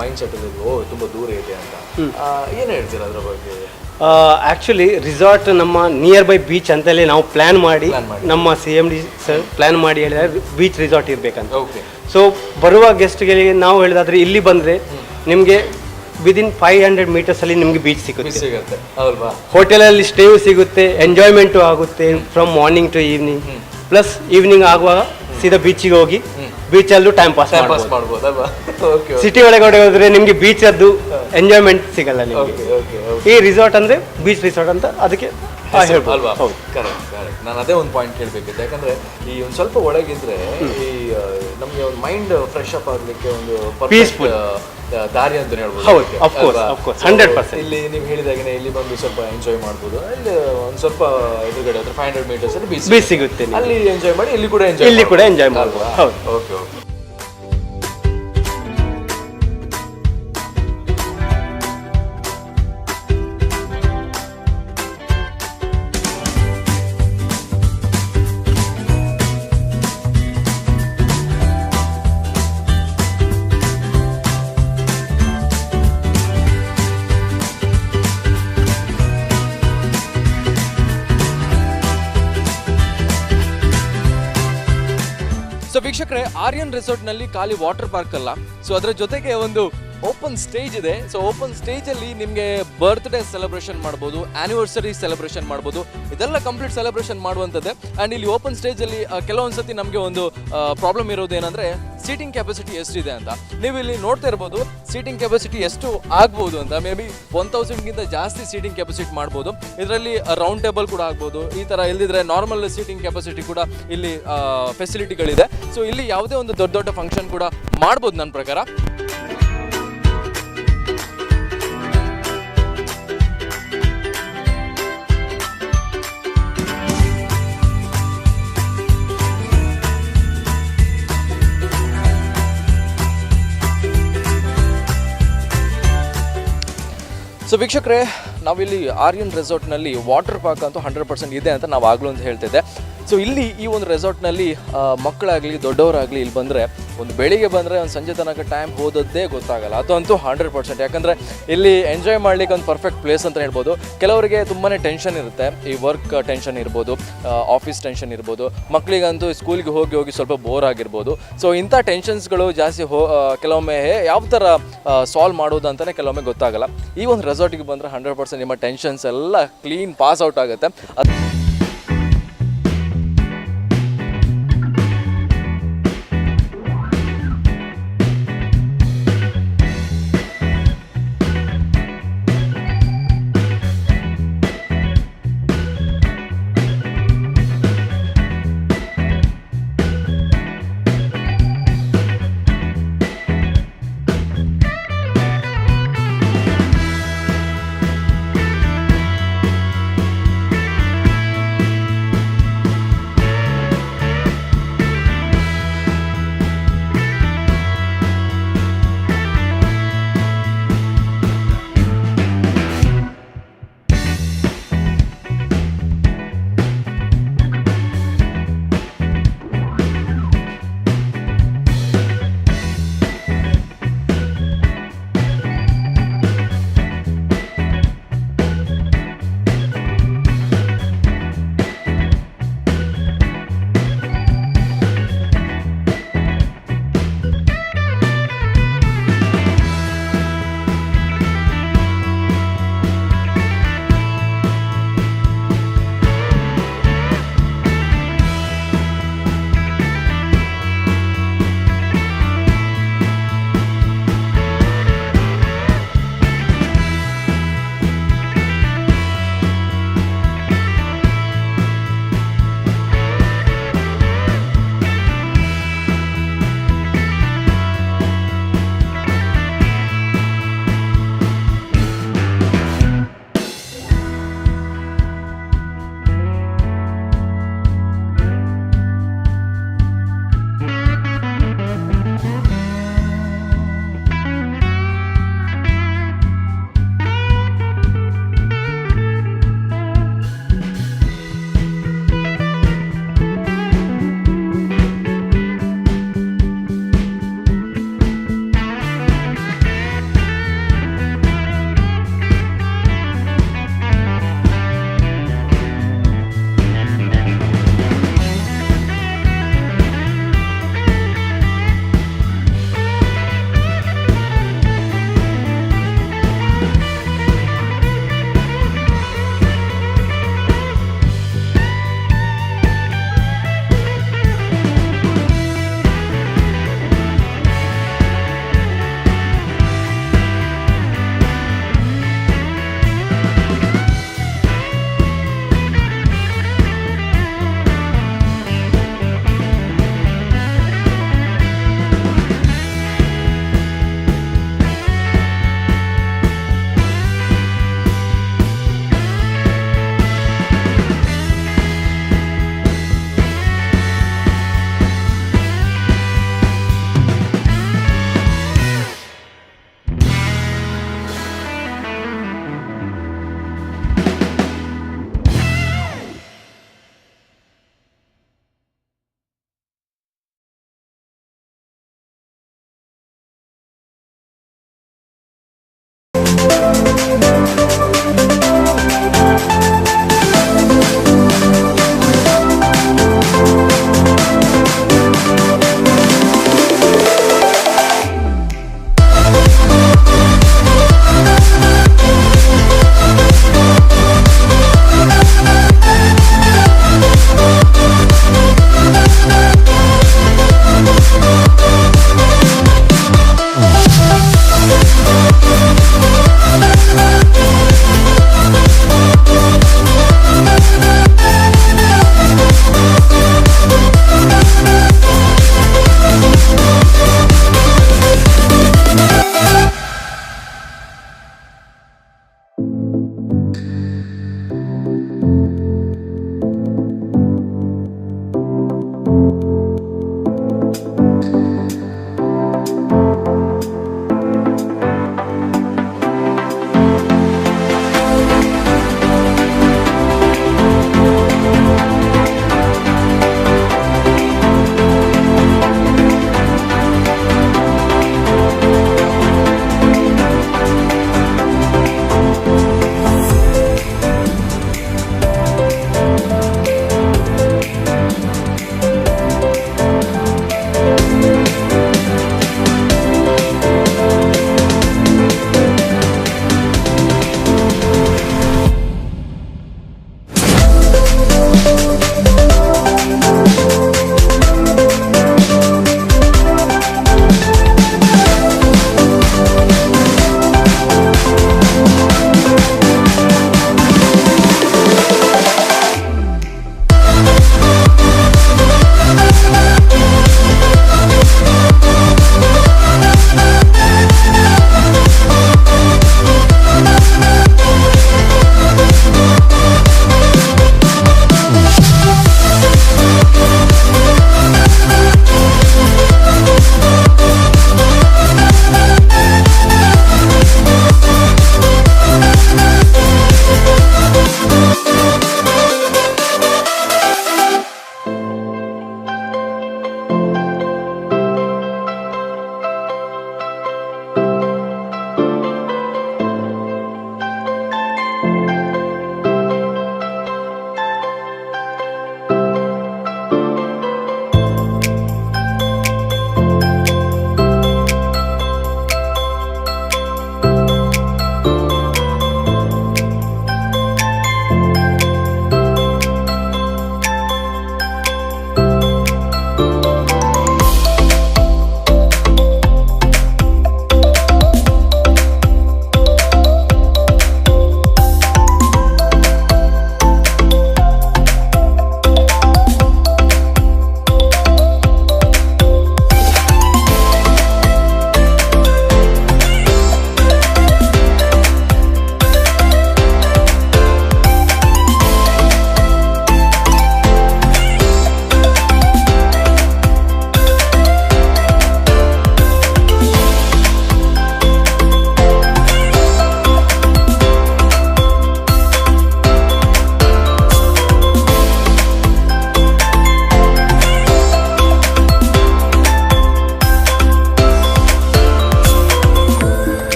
ಮೈಂಡ್ ಸೆಟ್ ಇರೋದು ಓ ತುಂಬ ದೂರ ಇದೆ ಅಂತ. ಏನು ಹೇಳ್ತೀರಾ ಅದ್ರ ಬಗ್ಗೆ? ಆ್ಯಕ್ಚುಲಿ ರಿಸಾರ್ಟ್ ನಮ್ಮ ನಿಯರ್ ಬೈ ಬೀಚ್ ಅಂತಲೇ ನಾವು ಪ್ಲ್ಯಾನ್ ಮಾಡಿ ನಮ್ಮ CMD ಸರ್ ಪ್ಲ್ಯಾನ್ ಮಾಡಿ ಹೇಳಿದ್ರೆ ಬೀಚ್ ರಿಸಾರ್ಟ್ ಇರಬೇಕಂತ. ಓಕೆ. ಸೊ ಬರುವ ಗೆಸ್ಟ್ಗಳಿಗೆ ನಾವು ಹೇಳಿದಾದ್ರೆ ಇಲ್ಲಿ ಬಂದರೆ ನಿಮಗೆ ವಿದಿನ್ 500 ಮೀಟರ್ಸಲ್ಲಿ ನಿಮಗೆ ಬೀಚ್ ಸಿಗುತ್ತೆ ಅಲ್ವಾ. ಹೋಟೆಲಲ್ಲಿ ಸ್ಟೇವು ಸಿಗುತ್ತೆ, ಎಂಜಾಯ್ಮೆಂಟು ಆಗುತ್ತೆ from morning to evening. Plus evening ಆಗುವಾಗ ಸೀದಾ ಬೀಚಿಗೆ ಹೋಗಿ ಬೀಚಲ್ಲೂ ಟೈಮ್ ಪಾಸ್ ಮಾಡ್ಬೋದು ಅಲ್ವಾ. ಸಿಟಿ ಒಳಗಡೆ ಹೋದ್ರೆ ನಿಮಗೆ ಬೀಚ್ ಅದ್ದು ಎಂಜಾಯ್ಮೆಂಟ್ ಸಿಗಲ್ಲ ನಿಮಗೆ. ಈ ರಿಸಾರ್ಟ್ ಅಂದ್ರೆ ಬೀಚ್ ರಿಸಾರ್ಟ್ ಅಂತ ಅದಕ್ಕೆ ಅಲ್ವಾ. Correct correct. ನಾನು ಅದೇ ಒಂದು ಪಾಯಿಂಟ್ ಕೇಳಬೇಕಿತ್ತು. ಯಾಕಂದ್ರೆ ಈ ಒಂದು ಸ್ವಲ್ಪ ಒಳಗಿದ್ರೆ ಈ ನಮಗೆ ಒಂದು ಮೈಂಡ್ ಫ್ರೆಶ್ ಅಪ್ ಆಗಲಿಕ್ಕೆ ಒಂದು ಪೀಸ್ಫುಲ್ ದಾರಿ ಅಂತ ಹೇಳ್ಬೋದು. ಹೌದು, ಆಫ್ ಕೋರ್ಸ್ 100%. ಇಲ್ಲಿ ನೀವು ಹೇಳಿದಾಗನೇ ಇಲ್ಲಿ ಬಂದು ಸ್ವಲ್ಪ ಎಂಜಾಯ್ ಮಾಡ್ಬೋದು. ಇಲ್ಲಿ ಒಂದು ಸ್ವಲ್ಪ ಎದುರುಗಡೆ 500 ಮೀಟರ್ಸ್ ಅಲ್ಲಿ ಬೀಚ್ ಸಿಗುತ್ತೆ, ಅಲ್ಲಿ ಎಂಜಾಯ್ ಮಾಡಿ ಇಲ್ಲಿ ಕೂಡ ಎಂಜಾಯ್ ಮಾಡ್ಬೋದು. ಹೌದು. Okay okay. ಸೊ ವೀಕ್ಷಕರೇ, ಆರ್ಯನ್ ರೆಸಾರ್ಟ್ನಲ್ಲಿ ಖಾಲಿ ವಾಟರ್ ಪಾರ್ಕ್ ಅಲ್ಲ, ಸೊ ಅದರ ಜೊತೆಗೆ ಒಂದು ಓಪನ್ ಸ್ಟೇಜ್ ಇದೆ. ಸೊ ಓಪನ್ ಸ್ಟೇಜಲ್ಲಿ ನಿಮಗೆ ಬರ್ತ್ಡೇ ಸೆಲೆಬ್ರೇಷನ್ ಮಾಡ್ಬೋದು, ಆ್ಯನಿವರ್ಸರಿ ಸೆಲೆಬ್ರೇಷನ್ ಮಾಡ್ಬೋದು, ಇದೆಲ್ಲ ಕಂಪ್ಲೀಟ್ ಸೆಲೆಬ್ರೇಷನ್ ಮಾಡುವಂಥದ್ದೇ. ಆ್ಯಂಡ್ ಇಲ್ಲಿ ಓಪನ್ ಸ್ಟೇಜಲ್ಲಿ ಕೆಲವೊಂದು ಸತಿ ನಮಗೆ ಒಂದು ಪ್ರಾಬ್ಲಮ್ ಇರೋದು ಏನಂದರೆ ಸೀಟಿಂಗ್ ಕೆಪಾಸಿಟಿ ಎಷ್ಟಿದೆ ಅಂತ. ನೀವು ಇಲ್ಲಿ ನೋಡ್ತಾ ಇರ್ಬೋದು ಸೀಟಿಂಗ್ ಕೆಪಾಸಿಟಿ ಎಷ್ಟು ಆಗ್ಬೋದು ಅಂತ. ಮೇ ಬಿ 1000ಗಿಂತ ಜಾಸ್ತಿ ಸೀಟಿಂಗ್ ಕೆಪಾಸಿಟಿ ಮಾಡ್ಬೋದು. ಇದರಲ್ಲಿ ರೌಂಡ್ ಟೇಬಲ್ ಕೂಡ ಆಗ್ಬೋದು. ಈ ಥರ ಇಲ್ದಿದ್ರೆ ನಾರ್ಮಲ್ ಸೀಟಿಂಗ್ ಕೆಪಾಸಿಟಿ ಕೂಡ ಇಲ್ಲಿ ಫೆಸಿಲಿಟಿಗಳಿದೆ. ಸೊ ಇಲ್ಲಿ ಯಾವುದೇ ಒಂದು ದೊಡ್ಡ ದೊಡ್ಡ ಫಂಕ್ಷನ್ ಕೂಡ ಮಾಡ್ಬೋದು ನನ್ನ ಪ್ರಕಾರ. ಸೊ ವೀಕ್ಷಕರೇ, ನಾವಿಲ್ಲಿ ಆರ್ಯನ್ ರೆಸಾರ್ಟ್ನಲ್ಲಿ ವಾಟರ್ ಪಾರ್ಕ್ ಅಂತೂ 100% ಇದೆ ಅಂತ ನಾವು ಆಗಲೂ ಅಂತ ಹೇಳ್ತಿದ್ದೆ. ಸೊ ಇಲ್ಲಿ ಈ ಒಂದು ರೆಸಾರ್ಟ್ನಲ್ಲಿ ಮಕ್ಕಳಾಗಲಿ ದೊಡ್ಡವರಾಗಲಿ ಇಲ್ಲಿ ಬಂದರೆ ಒಂದು ಬೆಳಿಗ್ಗೆ ಬಂದರೆ ಒಂದು ಸಂಜೆ ತನಕ ಟೈಮ್ ಹೋದದ್ದೇ ಗೊತ್ತಾಗಲ್ಲ. ಅದಂತೂ 100%. ಯಾಕಂದರೆ ಇಲ್ಲಿ ಎಂಜಾಯ್ ಮಾಡಲಿಕ್ಕೆ ಒಂದು ಪರ್ಫೆಕ್ಟ್ ಪ್ಲೇಸ್ ಅಂತ ಹೇಳ್ಬೋದು. ಕೆಲವರಿಗೆ ತುಂಬಾ ಟೆನ್ಷನ್ ಇರುತ್ತೆ, ಈ ವರ್ಕ್ ಟೆನ್ಷನ್ ಇರ್ಬೋದು, ಆಫೀಸ್ ಟೆನ್ಷನ್ ಇರ್ಬೋದು, ಮಕ್ಕಳಿಗಂತೂ ಸ್ಕೂಲಿಗೆ ಹೋಗಿ ಹೋಗಿ ಸ್ವಲ್ಪ ಬೋರ್ ಆಗಿರ್ಬೋದು. ಸೊ ಇಂಥ ಟೆನ್ಷನ್ಸ್ಗಳು ಜಾಸ್ತಿ ಕೆಲವೊಮ್ಮೆ ಯಾವ ಥರ ಸಾಲ್ವ್ ಮಾಡೋದು ಅಂತಲೇ ಕೆಲವೊಮ್ಮೆ ಗೊತ್ತಾಗಲ್ಲ. ಈ ಒಂದು ರೆಸಾರ್ಟಿಗೆ ಬಂದರೆ 100% ನಿಮ್ಮ ಟೆನ್ಷನ್ಸ್ ಎಲ್ಲ ಕ್ಲೀನ್ ಪಾಸ್ ಔಟ್ ಆಗುತ್ತೆ.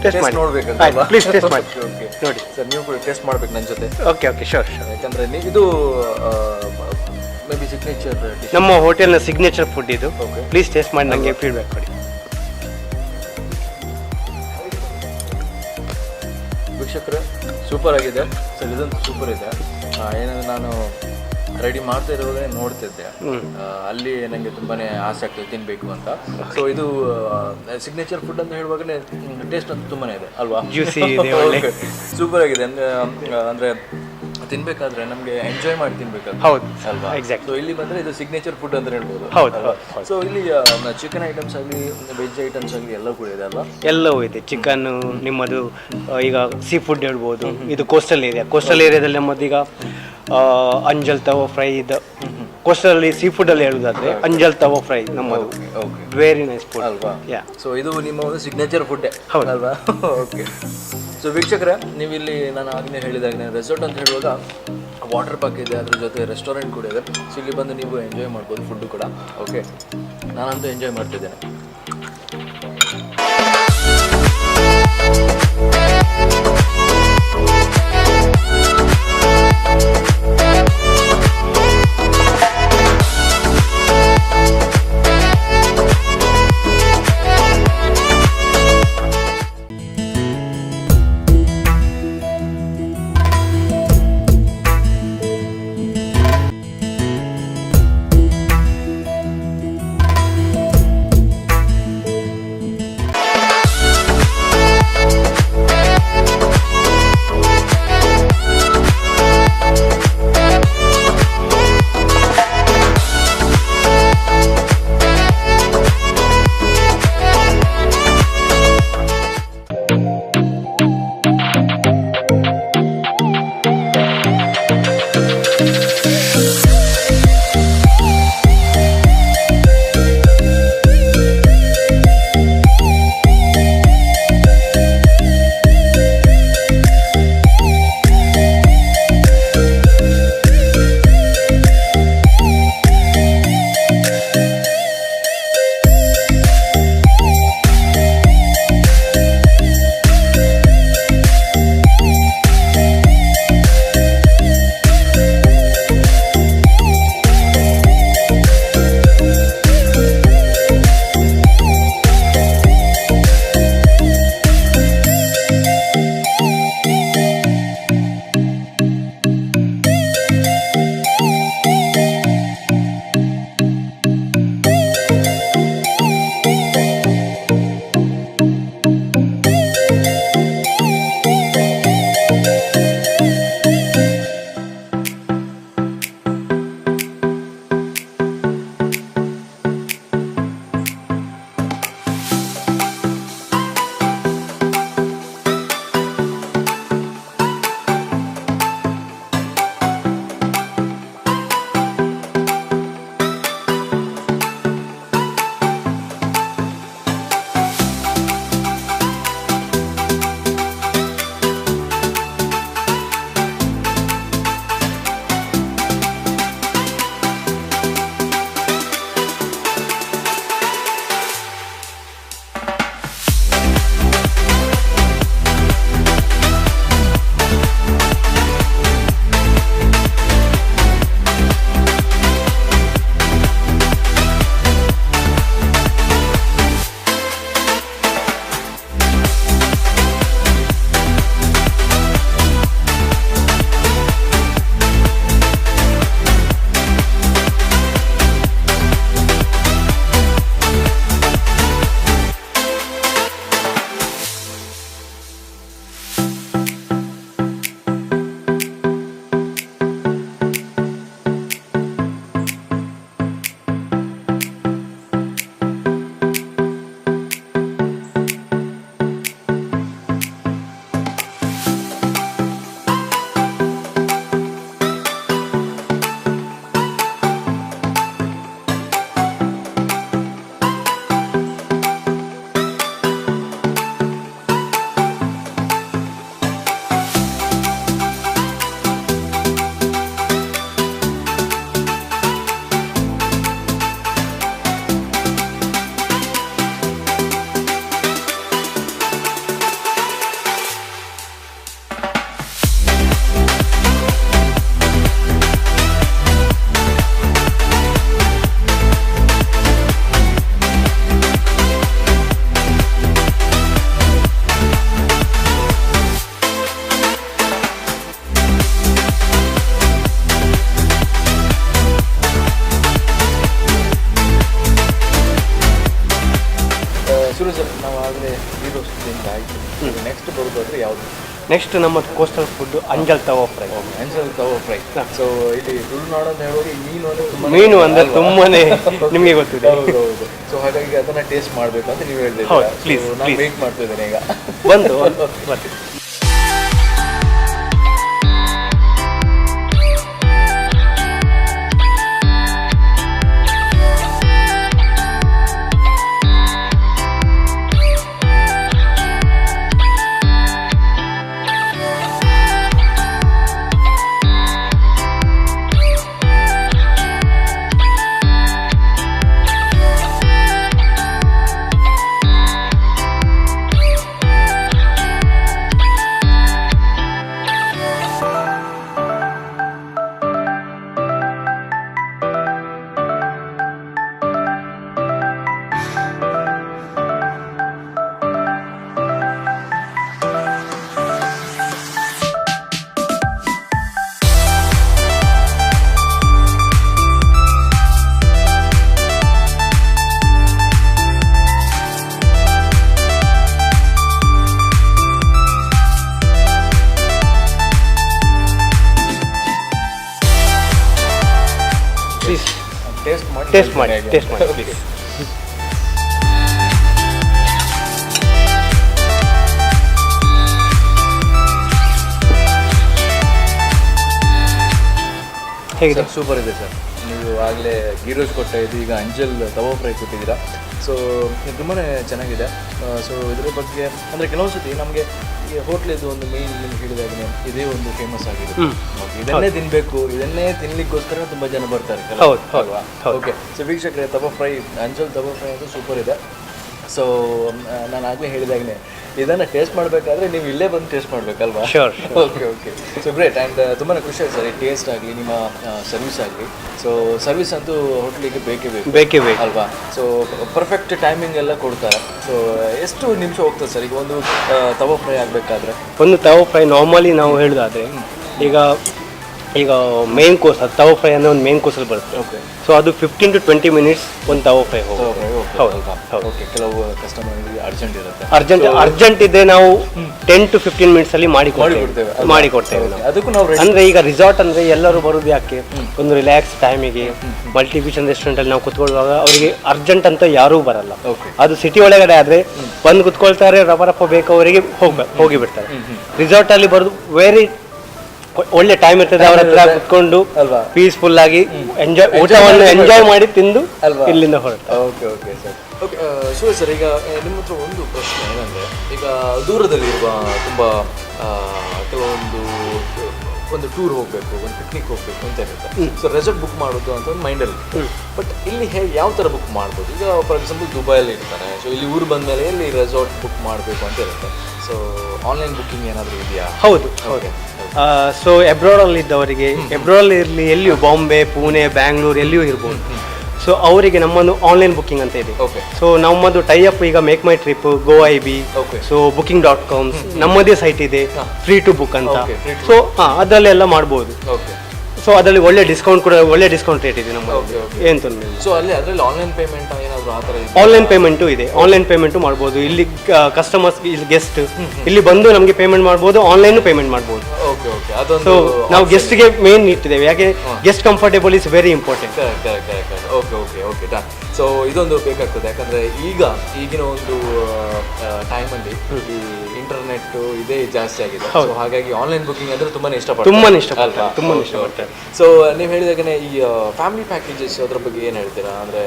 ಟೇಸ್ಟ್ ಮಾಡಿ ನೋಡ್ಬೇಕಲ್ವಾ? ಪ್ಲೀಸ್ ಟೇಸ್ಟ್ ಮಾಡಿ ಓಕೆ ನೋಡಿ ಸರ್, ನೀವು ಕೂಡ ಟೇಸ್ಟ್ ಮಾಡ್ಬೇಕು ನನ್ನ ಜೊತೆ. Okay sure. ಯಾಕಂದ್ರೆ ಇದು ಮೇ ಬಿ ಸಿಗ್ನೇಚರ್ ಡಿಶ್, ನಮ್ಮ ಹೋಟೆಲ್ನ ಸಿಗ್ನೇಚರ್ ಫುಡ್ ಇದು. Okay. ಪ್ಲೀಸ್ ಟೇಸ್ಟ್ ಮಾಡಿ ನನಗೆ ಫೀಡ್ಬ್ಯಾಕ್ ಕೊಡಿ. ವೀಕ್ಷಕರೇ, ಸೂಪರ್ ಆಗಿದೆ ಸರ್, ಇದಂತೂ ಸೂಪರ್ ಇದೆ. ಏನಂದ್ರೆ ನಾನು ರೆಡಿ ಮಾಡ್ತಾ ಇರುವಾಗ ನೋಡ್ತಿದ್ದೆ, ಅಲ್ಲಿ ನನಗೆ ತುಂಬಾನೇ ಆಸೆ ಆಗ್ತದೆ ತಿನ್ಬೇಕು ಅಂತ. ಸೊ ಇದು ಸಿಗ್ನೇಚರ್ ಫುಡ್ ಅಂತ ಹೇಳುವಾಗಲೇ ಟೇಸ್ಟ್ ಅಂತೂ ತುಂಬಾನೇ ಇದೆ ಅಲ್ವಾ? ಜ್ಯೂಸಿ ಇದೆ, ಒಳ್ಳೆ ಸೂಪರ್ ಆಗಿದೆ. ಅಂದ್ರೆ ತಿನ್ಬೇಕಾದ್ರೆ ನಮಗೆ ಎಂಜಾಯ್ ಮಾಡಿ ತಿನ್ಬೇಕಾದ್ರೆ. ಹೌದು ಅಲ್ವಾ? ಎಕ್ಸಾಕ್ಟ್. ಸೊ ಇಲ್ಲಿ ಬಂದ್ರೆ ಇದು ಸಿಗ್ನೇಚರ್ ಫುಡ್ ಅಂತ ಹೇಳ್ಬೋದು. ಹೌದು. ಸೊ ಇಲ್ಲಿ ಚಿಕನ್ ಐಟಮ್ಸ್ ಆಗಲಿ ವೆಜ್ ಐಟಮ್ಸ್ ಆಗಲಿ ಎಲ್ಲ ಕೂಡ ಇದೆ ಅಲ್ವಾ? ಎಲ್ಲವೂ ಇದೆ. ಚಿಕನ್ ನಿಮ್ಮದು ಈಗ ಸೀ ಫುಡ್ ಹೇಳ್ಬೋದು. ಇದು ಕೋಸ್ಟಲ್ ಏರಿಯಾದಲ್ಲಿ ನಮ್ಮದೀಗ ಅಂಜಲ್ ತವ ಫ್ರೈ ಇದು ಕೋಸ್ಟಲ್ಲಿ ಸೀ ಫುಡ್ ಅಲ್ಲಿ ಹೇಳುದಾದ್ರೆ ಅಂಜಲ್ ತವ ಫ್ರೈ ನಮ್ಮದು ವೆರಿ ನೈಸ್ ಫುಡ್ ಅಲ್ವಾ? ಯಾ. ಸೊ ಇದು ನಿಮ್ಮ ಒಂದು ಸಿಗ್ನೇಚರ್ ಫುಡ್ಡೇ ಹೌದು ಅಲ್ವಾ? ಓಕೆ. ಸೊ ವೀಕ್ಷಕರೇ, ನೀವು ಇಲ್ಲಿ ನಾನು ಆಗಲೇ ಹೇಳಿದಾಗ ರೆಸಾರ್ಟ್ ಅಂತ ಹೇಳುವಾಗ ವಾಟರ್ ಪಾರ್ಕ್ ಇದೆ, ಅದ್ರ ಜೊತೆ ರೆಸ್ಟೋರೆಂಟ್ ಕೂಡ ಇದೆ. ಸೊ ಇಲ್ಲಿ ಬಂದು ನೀವು ಎಂಜಾಯ್ ಮಾಡ್ಬೋದು ಫುಡ್ಡು ಕೂಡ. ಓಕೆ, ನಾನಂತೂ ಎಂಜಾಯ್ ಮಾಡ್ತಿದ್ದೇನೆ. ನೆಕ್ಸ್ಟ್ ಬರೋದಾದ್ರೆ ಯಾವುದು? ನೆಕ್ಸ್ಟ್ ನಮ್ಮ ಕೋಸ್ಟಲ್ ಫುಡ್ ಅಂಜಲ್ ತವಾ ಫ್ರೈ. ಅಂಜಲ್ ತವಾ ಫ್ರೈ. ಸೊ ಇಲ್ಲಿ ತುಳುನಾಡು ಅಂತ ಹೇಳುವಾಗ ಈ ಮೀನು ಅಂದರೆ ಮೀನು ಅಂದರೆ ತುಂಬಾನೇ ನಿಮಗೆ ಗೊತ್ತಿದೆ. ಹೌದು. ಸೊ ಹಾಗಾಗಿ ಅದನ್ನ ಟೇಸ್ಟ್ ಮಾಡಬೇಕು ಅಂತ ನೀವು ಹೇಳಿದ್ರೆ ಪ್ಲೀಸ್ ನಾನು ವೇಟ್ ಮಾಡ್ತಾ ಇದ್ದೇನೆ ಈಗ. ಬಂದು ಬರ್ತೀವಿ. ಟೇಸ್ಟ್ ಮಾಡಿ ಪ್ಲೀಸ್. ಹೇಗಿದೆ? ಸೂಪರ್ ಇದೆ ಸರ್. ನೀವು ಆಗಲೇ ಗೀ ರೋಸ್ಟ್ ಕೊಟ್ಟ ಇದು ಈಗ ಅಂಜಲ್ ತವಾ ಫ್ರೈ ಕೊಟ್ಟಿದ್ದೀರಾ. ಸೊ ತುಂಬಾ ಚೆನ್ನಾಗಿದೆ. ಸೊ ಇದ್ರ ಬಗ್ಗೆ ಅಂದರೆ ಕೆಲವೊಂದು ಸತಿ ನಮಗೆ ಈ ಹೋಟ್ಲಿದ್ದು ಒಂದು ಮೇನ್ ನಿಮ್ಗೆ ಹೇಳಿದಾಗೆ ಇದೇ ಒಂದು ಫೇಮಸ್ ಆಗಿದೆ. ಇದನ್ನೇ ತಿನ್ನಬೇಕು, ಇದನ್ನೇ ತಿನ್ಲಿಕ್ಕೋಸ್ಕರ ತುಂಬ ಜನ ಬರ್ತಾರೆ ಅಲ್ವಾ? ಓಕೆ. ಸೊ ವೀಕ್ಷಕರೇ, ತವಾ ಫ್ರೈ, ಅಂಜಲ್ ತವಾ ಫ್ರೈ ಅಂತೂ ಸೂಪರ್ ಇದೆ. ಸೊ ನಾನು ಆಗಲೇ ಹೇಳಿದಾಗಲೇ ಇದನ್ನು ಟೇಸ್ಟ್ ಮಾಡಬೇಕಾದ್ರೆ ನೀವು ಇಲ್ಲೇ ಬಂದು ಟೇಸ್ಟ್ ಮಾಡಬೇಕಲ್ವಾ? Okay okay. So great. And ತುಂಬಾ ಖುಷಿ ಆಯ್ತು ಸರ್. ಈ ಟೇಸ್ಟ್ ಆಗಲಿ, ನಿಮ್ಮ ಸರ್ವಿಸ್ ಆಗಲಿ. ಸೊ ಸರ್ವಿಸ್ ಅಂತೂ ಹೋಟ್ಲಿಗೆ ಬೇಕೇ ಬೇಕು ಅಲ್ವಾ? ಸೊ ಪರ್ಫೆಕ್ಟ್ ಟೈಮಿಂಗ್ ಎಲ್ಲ ಕೊಡ್ತಾರೆ. ಸೊ ಎಷ್ಟು ನಿಮಿಷ ಹೋಗ್ತದೆ ಸರ್ ಈಗ ಒಂದು ತವಾ ಫ್ರೈ ಆಗಬೇಕಾದ್ರೆ? ಒಂದು ತವಾ ಫ್ರೈ ನಾರ್ಮಲಿ ನಾವು ಹೇಳೋದಾದರೆ ಈಗ ಮೇನ್ ಕೋರ್ಸ್, ಅದು ತವಾ ಫ್ರೈ ಅಂದರೆ ಒಂದು ಮೇನ್ ಕೋರ್ಸಲ್ಲಿ ಬರುತ್ತೆ. ಓಕೆ. ಸೊ ಅದು 15 to 20 ಮಿನಿಟ್ಸ್ ಒಂದು ತವಾ ಫ್ರೈ ಹೋಗುತ್ತೆ. ಓಕೆ. ಕೆಲವು ಕಸ್ಟಮರ್ಗೆ ಅರ್ಜೆಂಟ್ ಇದೆ, ನಾವು 10 to 15 ಮಿನಿಟ್ಸಲ್ಲಿ ಮಾಡಿಕೊಡ್ತೇವೆ. ಅದಕ್ಕೂ ನಾವು ಅಂದರೆ ಈಗ ರಿಸಾರ್ಟ್ ಅಂದರೆ ಎಲ್ಲರೂ ಬರೋದು ಯಾಕೆ? ಒಂದು ರಿಲ್ಯಾಕ್ಸ್ ಟೈಮಿಗೆ. ಮಲ್ಟಿವಿಷನ್ ರೆಸ್ಟೋರೆಂಟಲ್ಲಿ ನಾವು ಕುತ್ಕೊಳ್ಳುವಾಗ ಅವರಿಗೆ ಅರ್ಜೆಂಟ್ ಅಂತ ಯಾರೂ ಬರಲ್ಲ. ಅದು ಸಿಟಿ ಒಳಗಡೆ ಆದರೆ ಬಂದು ಕುತ್ಕೊಳ್ತಾರೆ, ರಪ್ಪ ಬೇಕು ಅವರಿಗೆ ಹೋಗಿಬಿಡ್ತಾರೆ. ರಿಸಾರ್ಟಲ್ಲಿ ಬರೋದು ಒಳ್ಳೆ ಟೈಮ್ ಇರ್ತದೆ, ಅವರ ಹತ್ರ ಕುತ್ಕೊಂಡು ಪೀಸ್ಫುಲ್ ಆಗಿ ಊಟವನ್ನು ಎಂಜಾಯ್ ಮಾಡಿ ತಿಂದು ಇಲ್ಲಿಂದ ಹೊರಡ್ತಾರೆ. Okay okay sir. Okay Shiva sir, ಈಗ ನಿಮ್ಮ ಹತ್ರ ಒಂದು ಪ್ರಶ್ನೆ ಏನಂದರೆ, ಈಗ ದೂರದಲ್ಲಿರುವ ತುಂಬ ಒಂದು ಟೂರ್ ಹೋಗಬೇಕು, ಒಂದು ಪಿಕ್ನಿಕ್ ಹೋಗಬೇಕು ಅಂತ ಇರುತ್ತೆ. ಸೊ ರೆಸಾರ್ಟ್ ಬುಕ್ ಮಾಡೋದು ಅಂತ ಒಂದು ಮೈಂಡಲ್ಲಿ. ಬಟ್ ಇಲ್ಲಿ ಯಾವ ಥರ ಬುಕ್ ಮಾಡ್ಬೋದು? ಈಗ ಫಾರ್ ಎಕ್ಸಾಂಪಲ್ ದುಬೈಯಲ್ಲಿ ಇರ್ತಾನೆ, ಸೊ ಇಲ್ಲಿ ಊರು ಬಂದ ಮೇಲೆ ಎಲ್ಲಿ ರೆಸಾರ್ಟ್ ಬುಕ್ ಮಾಡಬೇಕು ಅಂತ ಇರುತ್ತೆ. ಸೊ ಆನ್ಲೈನ್ ಬುಕ್ಕಿಂಗ್ ಏನಾದರೂ ಇದೆಯಾ? ಹೌದು. ಸೊ ಅಬ್ರಾಡಲ್ಲಿ ಇದ್ದವರಿಗೆ, ಅಬ್ರಾಡಲ್ಲಿ ಇರಲಿ, ಎಲ್ಲಿಯೂ ಬಾಂಬೆ, ಪುಣೆ, ಬ್ಯಾಂಗ್ಳೂರು ಎಲ್ಲಿಯೂ ಇರ್ಬೋದು. ಸೊ ಅವರಿಗೆ ನಮ್ಮದು ಆನ್ಲೈನ್ ಬುಕ್ಕಿಂಗ್ ಅಂತ ಇದೆ. ಸೊ ನಮ್ಮದು ಟೈಅಪ್ ಈಗ make my trip, go I B, so booking.com ನಮ್ಮದೇ ಸೈಟ್ ಇದೆ, ಫ್ರೀ ಟು ಬುಕ್ ಅಂತ. ಸೊ ಅದರಲ್ಲೆಲ್ಲ ಮಾಡ್ಬೋದು. ಸೊ ಅದರಲ್ಲಿ ಒಳ್ಳೆ ಡಿಸ್ಕೌಂಟ್ ರೇಟ್ ಇದೆ ನಮ್ಮದು, ಏನು ತೊಂದರೆ ಇಲ್ಲ. ಸೊ ಅದರಲ್ಲಿ ಆನ್ಲೈನ್ ಪೇಮೆಂಟ್ ಏನಾದರೂ ಆ ಥರ? ಆನ್ಲೈನ್ ಪೇಮೆಂಟು ಇದೆ, ಆನ್ಲೈನ್ ಪೇಮೆಂಟು ಮಾಡ್ಬೋದು. ಇಲ್ಲಿ ಕಸ್ಟಮರ್ಸ್, ಇಲ್ಲಿ ಗೆಸ್ಟ್ ಇಲ್ಲಿ ಬಂದು ನಮಗೆ ಪೇಮೆಂಟ್ ಮಾಡ್ಬೋದು, ಆನ್ಲೈನ್ ಪೇಮೆಂಟ್ ಮಾಡ್ಬೋದು. ಸೊ ನಾವು ಗೆಸ್ಟ್ಗೆ ಮೇನ್ ಇಟ್ಟಿದ್ದೇವೆ, ಯಾಕೆ guest comfortable is very important. Okay done. So ಇದೊಂದು ಬೇಕಾಗ್ತದೆ, ಯಾಕಂದರೆ ಈಗಿನ ಒಂದು ಟೈಮಲ್ಲಿ ಈ ಇಂಟರ್ನೆಟ್ ಇದೇ ಜಾಸ್ತಿ ಆಗಿದೆ. ಸೊ ಹಾಗಾಗಿ ಆನ್ಲೈನ್ ಬುಕ್ಕಿಂಗ್ ಅಂದರೆ ತುಂಬಾ ಇಷ್ಟಪಡ್ತಾರೆ. ಸೊ ನೀವು ಹೇಳಿದಾಗನೇ ಈ ಫ್ಯಾಮಿಲಿ ಪ್ಯಾಕೇಜಸ್ ಅದ್ರ ಬಗ್ಗೆ ಏನು ಹೇಳ್ತೀರಾ? ಅಂದರೆ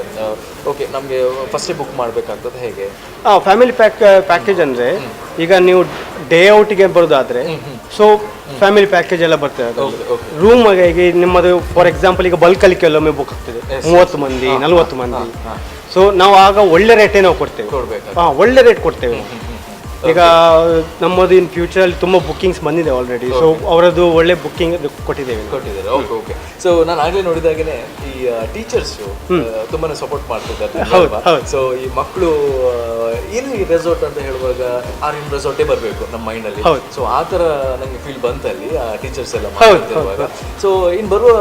ಓಕೆ, ನಮಗೆ ಫಸ್ಟೇ ಬುಕ್ ಮಾಡಬೇಕಾಗ್ತದೆ, ಹೇಗೆ? ಫ್ಯಾಮಿಲಿ ಪ್ಯಾಕೇಜ್ ಅಂದರೆ ಈಗ ನೀವು ಡೇ ಔಟಿಗೆ ಬರೋದಾದರೆ ಸೊ ಫ್ಯಾಮಿಲಿ ಪ್ಯಾಕೇಜ್ ಎಲ್ಲ ಬರ್ತದೆ. ರೂಮ್ ಆಗಿ ನಿಮ್ಮದು ಫಾರ್ ಎಕ್ಸಾಂಪಲ್ ಈಗ ಬಲ್ಕಲ್ಲಿ ಕೆಲವೊಮ್ಮೆ ಬುಕ್ ಆಗ್ತದೆ, 30 ಮಂದಿ 40 ಮಂದಿ. ಸೊ ನಾವು ಆಗ ಒಳ್ಳೆ ರೇಟೇ ನಾವು ಕೊಡ್ತೇವೆ, ಒಳ್ಳೆ ರೇಟ್ ಕೊಡ್ತೇವೆ. ಈಗ ನಮ್ಮದು ಇನ್ ಫ್ಯೂಚರಲ್ಲಿ ತುಂಬ ಬುಕ್ಕಿಂಗ್ಸ್ ಬಂದಿದೆ ಆಲ್ರೆಡಿ. ಸೊ ಅವರದ್ದು ಒಳ್ಳೆ ಬುಕ್ಕಿಂಗ್ ಕೊಟ್ಟಿದ್ದಾರೆ. ಓಕೆ. ಸೊ ನಾನು ಆಗಲೇ ನೋಡಿದಾಗೇ ಈ ಟೀಚರ್ಸು ತುಂಬಾ ಸಪೋರ್ಟ್ ಮಾಡ್ತಿದ್ದಾರೆ. ಸೊ ಈ ಮಕ್ಕಳು ಎಲ್ಲಿ ರೆಸಾರ್ಟ್ ಅಂತ ಹೇಳುವಾಗ ಆರ್ಯನ್ ರೆಸಾರ್ಟೇ ಬರಬೇಕು ನಮ್ಮ ಮೈಂಡಲ್ಲಿ. ಸೊ ಆ ಥರ ನನಗೆ ಫೀಲ್ ಬಂತಲ್ಲಿ ಟೀಚರ್ಸ್ ಎಲ್ಲ ಮಾಡ್ತಿರುವಾಗ. ಸೊ ಇನ್ನು ಬರುವ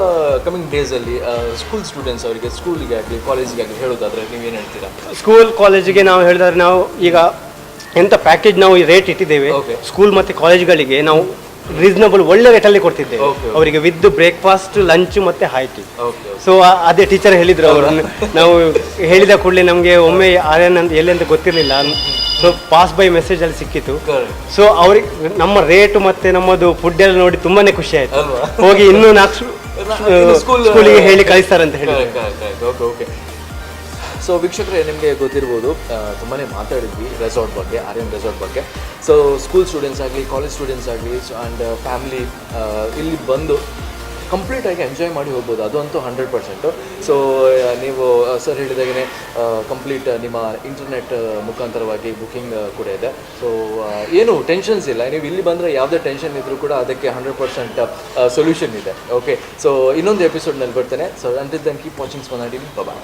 ಕಮಿಂಗ್ ಡೇಸಲ್ಲಿ ಸ್ಕೂಲ್ ಸ್ಟೂಡೆಂಟ್ಸ್ ಅವರಿಗೆ, ಸ್ಕೂಲಿಗೆ ಆಗಲಿ ಕಾಲೇಜಿಗೆ ಆಗಲಿ ಹೇಳೋದಾದ್ರೆ ನೀವೇನು ಹೇಳ್ತೀರಾ? ಸ್ಕೂಲ್ ಕಾಲೇಜಿಗೆ ನಾವು ಹೇಳಿದ್ರೆ, ನಾವು ಈಗ ಎಂಥ ಪ್ಯಾಕೇಜ್ ನಾವು ಈ ರೇಟ್ ಇಟ್ಟಿದ್ದೇವೆ ಸ್ಕೂಲ್ ಮತ್ತು ಕಾಲೇಜ್ಗಳಿಗೆ ನಾವು ರೀಸನಬಲ್ ಒಳ್ಳೆ ರೇಟಲ್ಲಿ ಕೊಡ್ತಿದ್ದೇವೆ ಅವರಿಗೆ ವಿತ್ ಬ್ರೇಕ್ಫಾಸ್ಟ್ ಲಂಚ್ ಮತ್ತು ಹೈ ಟೀ. ಸೊ ಅದೇ ಟೀಚರ್ ಹೇಳಿದ್ರು ಅವರು, ನಾವು ಹೇಳಿದ ಕೂಡಲೇ ನಮಗೆ ಒಮ್ಮೆ ಆರ್ಯನ್ ಅಂತ ಎಲ್ಲಿ ಅಂತ ಗೊತ್ತಿರಲಿಲ್ಲ. ಸೊ ಪಾಸ್ ಬೈ ಮೆಸೇಜ್ ಅಲ್ಲಿ ಸಿಕ್ಕಿತ್ತು. ಸೊ ಅವ್ರಿಗೆ ನಮ್ಮ ರೇಟ್ ಮತ್ತೆ ನಮ್ಮದು ಫುಡ್ ಎಲ್ಲ ನೋಡಿ ತುಂಬಾನೇ ಖುಷಿ ಆಯ್ತು. ಹೋಗಿ ಇನ್ನೂ 4 ಸ್ಕೂಲಿಗೆ ಹೇಳಿ ಕಳಿಸ್ತಾರಂತ ಹೇಳಿ. ಸೊ ವೀಕ್ಷಕರೇ, ನಿಮಗೆ ಗೊತ್ತಿರ್ಬೋದು, ತುಂಬಾ ಮಾತಾಡಿದ್ವಿ ರೆಸಾರ್ಟ್ ಬಗ್ಗೆ, ಆರ್ಯನ್ ರೆಸಾರ್ಟ್ ಬಗ್ಗೆ. ಸೊ ಸ್ಕೂಲ್ ಸ್ಟೂಡೆಂಟ್ಸ್ ಆಗಲಿ, ಕಾಲೇಜ್ ಸ್ಟೂಡೆಂಟ್ಸ್ ಆಗಲಿ ಆ್ಯಂಡ್ ಫ್ಯಾಮಿಲಿ ಇಲ್ಲಿ ಬಂದು ಕಂಪ್ಲೀಟಾಗಿ ಎಂಜಾಯ್ ಮಾಡಿ ಹೋಗ್ಬೋದು, ಅದು ಅಂತೂ 100%. ಸೊ ನೀವು ಸರ್ ಹೇಳಿದಾಗೇ ಕಂಪ್ಲೀಟ್ ನಿಮ್ಮ ಇಂಟರ್ನೆಟ್ ಮುಖಾಂತರವಾಗಿ ಬುಕ್ಕಿಂಗ್ ಕೂಡ ಇದೆ. ಸೊ ಏನು ಟೆನ್ಷನ್ಸ್ ಇಲ್ಲ, ನೀವು ಇಲ್ಲಿ ಬಂದರೆ ಯಾವುದೇ ಟೆನ್ಷನ್ ಇದ್ದರೂ ಕೂಡ ಅದಕ್ಕೆ 100% ಸೊಲ್ಯೂಷನ್ ಇದೆ. ಓಕೆ, ಸೊ ಇನ್ನೊಂದು ಎಪಿಸೋಡ್ನಲ್ಲಿ ಬರ್ತೇನೆ. So until then keep watching Spandana TV. ಬಾಯ್.